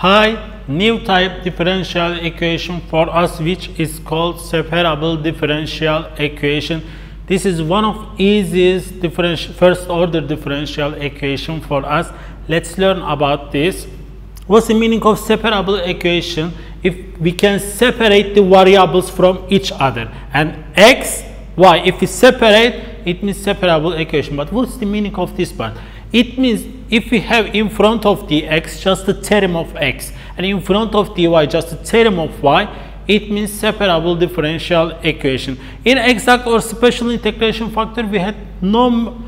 Hi, new type differential equation for us, which is called separable differential equation. This is one of easiest first order differential equation for us. Let's learn about this. What's the meaning of separable equation? If we can separate the variables from each other, and x, y, if we separate, it means separable equation. But what's the meaning of this part? It means if we have in front of the x just the term of x and in front of the y just the term of y, it means separable differential equation. In exact or special integration factor, we had no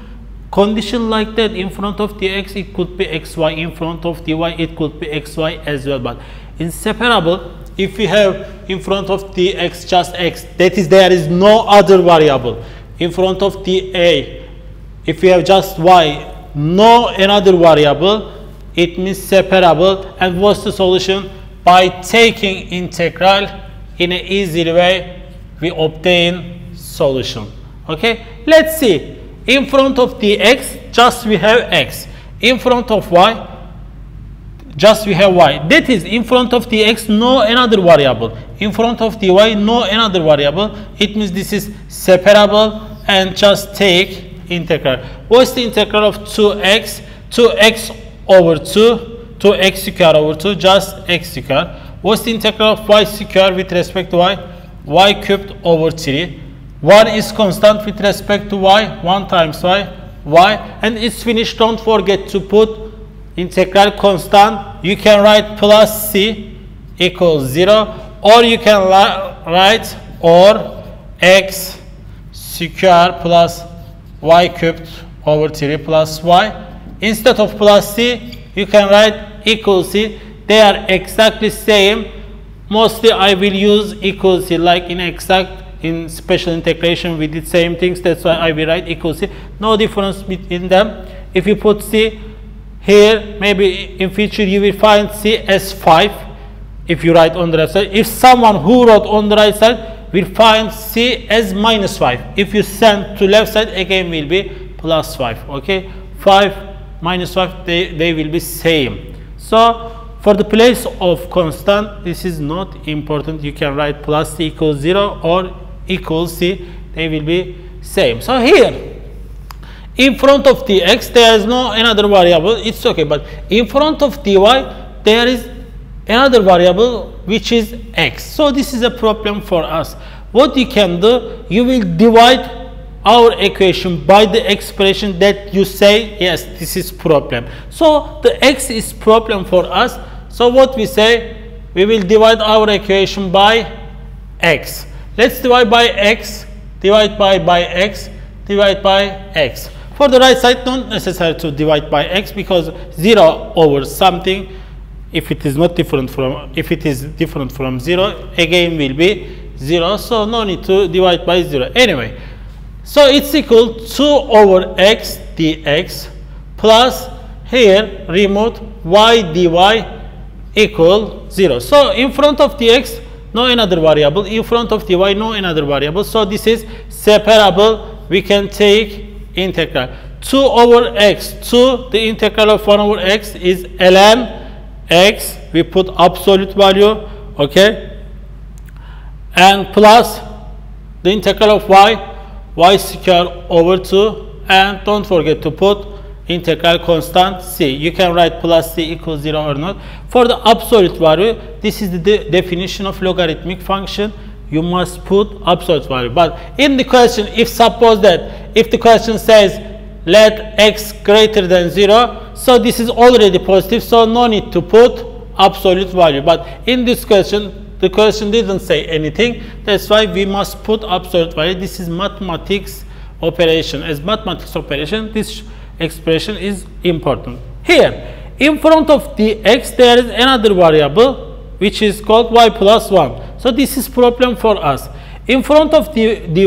condition like that. In front of the x it could be xy, in front of the y it could be xy as well. But in separable, if we have in front of the x just x, that is there is no other variable. In front of the a, if we have just y, no another variable, it means separable. And what's the solution? By taking integral in an easy way, we obtain solution. Okay, let's see. In front of the x, just we have x. In front of y, just we have y. That is, in front of the x, no another variable. In front of the y, no another variable. It means this is separable, and just take integral. What's the integral of 2x? 2x over 2, 2x square over 2, just x square. What's the integral of y square with respect to y? Y cubed over 3. 1 is constant with respect to y, 1 times y, and it's finished. Don't forget to put integral constant. You can write plus c equals 0, or you can write or x square plus y cubed over 3 plus y. Instead of plus c, you can write equal c. They are exactly same. Mostly I will use equal c, like in special integration we did same things. That's why I will write equal c. No difference between them. If you put c here, maybe in future you will find c as 5 if you write on the left side. If someone who wrote on the right side will find c as minus 5. If you send to left side, again will be plus 5. Okay, 5 minus 5, they will be same. So for the place of constant, this is not important. You can write plus c equals 0 or equals c, they will be same. So here in front of the x there is no another variable, it's okay. But in front of the y there is another variable which is x. So this is a problem for us. What you can do, you will divide our equation by the expression that you say, yes, this is problem. So the x is problem for us. So what we say, we will divide our equation by x. Let's divide by x, divide by x, divide by x. For the right side, not necessary to divide by x, because 0 over something, if it is different from 0, again will be 0, so no need to divide by 0 anyway. So it's equal 2 over x dx plus here remove y dy equal 0. So in front of the x, no another variable. In front of the y, no another variable. So this is separable. We can take integral. 2 over x, 2, the integral of 1 over x is ln x, we put absolute value, okay, and plus the integral of y square over 2, and don't forget to put integral constant c. You can write plus c equals 0 or not. For the absolute value, this is the definition of logarithmic function. You must put absolute value. But in the question, if the question says let x greater than 0, so this is already positive, so no need to put absolute value. But in this question, the question didn't say anything. That's why we must put absolute value. This is mathematics operation. As mathematics operation, this expression is important. Here, in front of the x, there is another variable which is called y plus 1. So this is problem for us. In front of the dy,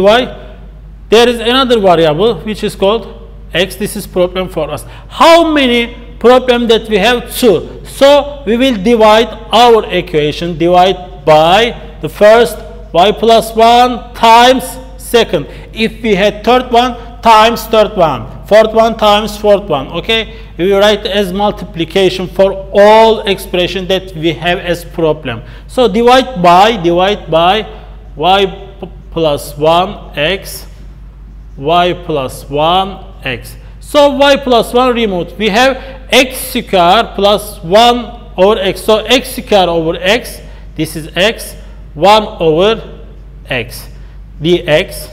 there is another variable which is called x. This is problem for us. How many problem that we have? 2. So we will divide our equation, divide by the first y plus 1 times second. If we had third one, times third one. fourth one times fourth one. Okay, we write as multiplication for all expression that we have as problem. So divide by y plus 1 x, y plus 1 x. So y plus 1 removed. We have x square plus 1 over x. So x square over x, this is x, 1 over x dx.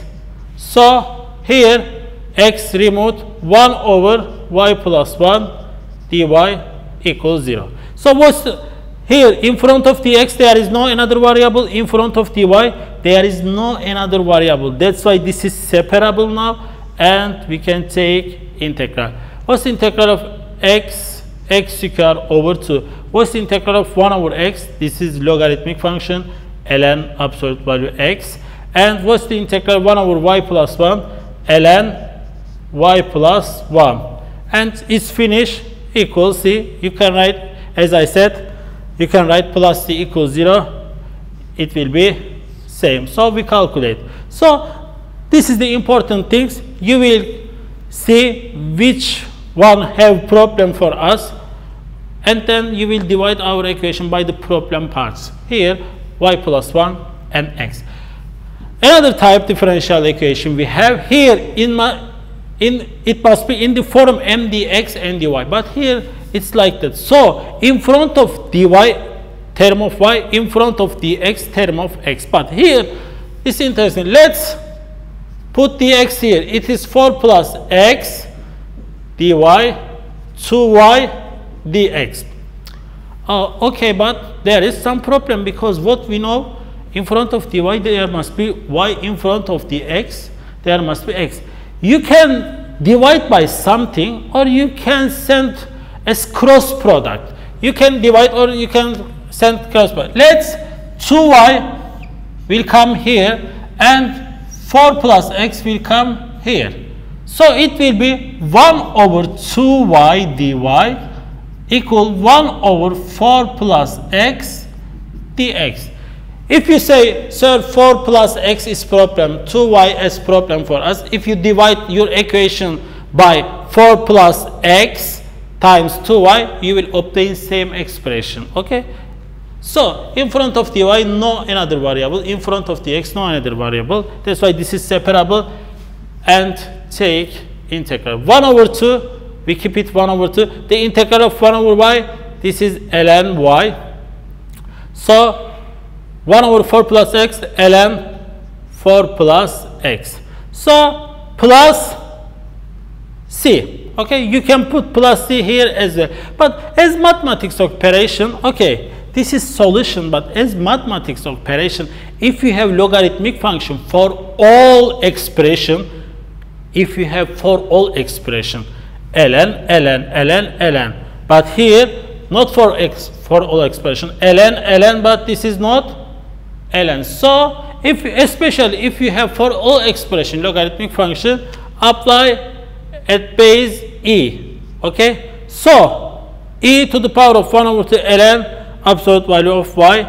So here x removed, 1 over y plus 1 dy equals 0. So what's here in front of the x there is no another variable, in front of dy there is no another variable. That's why this is separable now, and we can take integral. What's the integral of x square over 2? What's the integral of 1 over x? This is logarithmic function ln absolute value x. And what's the integral 1 over y plus 1? ln y plus 1. And it's finished equals c. You can write, as I said, you can write plus c equals 0. It will be same. So we calculate. So this is the important things. You will see which one have problem for us, and then you will divide our equation by the problem parts. Here y plus 1 and x. Another type differential equation we have here it must be in the form mdx and dy, but here it's like that. So in front of dy term of y, in front of dx term of x. But here it's interesting. Let's put dx here. It is 4 plus x dy 2y dx. Okay, but there is some problem, because what we know, in front of dy there must be y, in front of the x there must be x. You can divide by something, or you can send as cross product. You can divide or you can send cross product. Let's 2y will come here and 4 plus x will come here. So it will be 1 over 2y dy equal 1 over 4 plus x dx. If you say, sir, 4 plus x is problem, 2y is problem for us, if you divide your equation by 4 plus x times 2y, you will obtain same expression. Okay? So in front of dy, no another variable. In front of dx, no another variable. That's why this is separable. And take integral 1 over 2. We keep it 1 over 2. The integral of 1 over y, this is ln y. So 1 over 4 plus x ln 4 plus x. So plus c. Okay, you can put plus c here as well. But as mathematics operation, okay, this is solution, but as mathematics operation, if you have logarithmic function for all expression, if you have for all expression, ln, but here not for x for all expression, ln, but this is not ln. So especially if you have for all expression logarithmic function, apply at base e. Okay, so e to the power of 1 over 2 ln absolute value of y,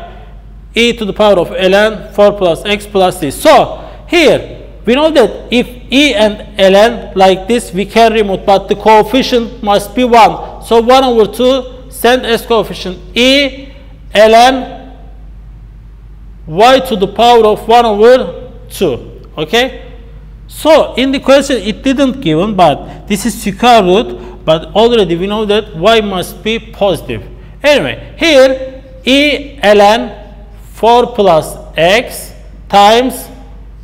e to the power of ln 4 plus x plus c. So here we know that if e and ln like this, we can remove, but the coefficient must be 1. So 1 over 2 send as coefficient e ln y to the power of 1 over 2. Okay? So in the question it didn't given, but this is square root, but already we know that y must be positive. Anyway, here e ln 4 plus x times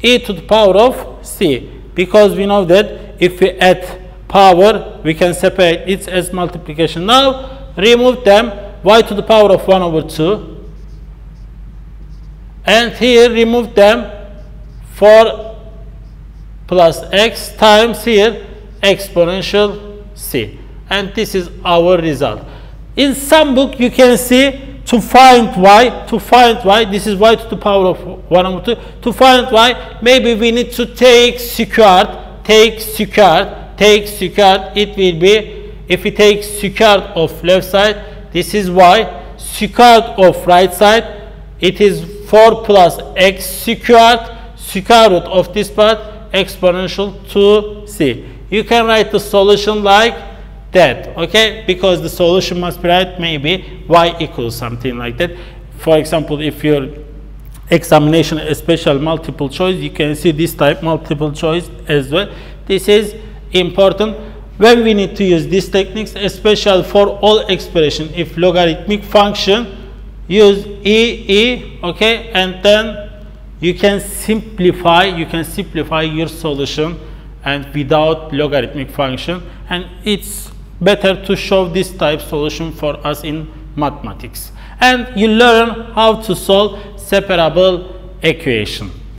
e to the power of c, because we know that if we add power we can separate it as multiplication. Now remove them, y to the power of 1 over 2, and here remove them, 4 plus x times here exponential c, and this is our result. In some book you can see to find y, this is y to the power of 1 over 2. To find y, maybe we need to take squared. It will be, if we take squared of left side, this is y. Squared of right side, it is 4 plus x squared. Square root of this part, exponential 2c. you can write the solution like that, okay? Because the solution must be right, maybe y equals something like that. For example, if your examination is special multiple choice, you can see this type multiple choice as well. This is important when we need to use these techniques, especially for all expression. If logarithmic function, use e, okay, and then you can simplify your solution and without logarithmic function, and it's better to show this type solution for us in mathematics. And you learn how to solve separable equation.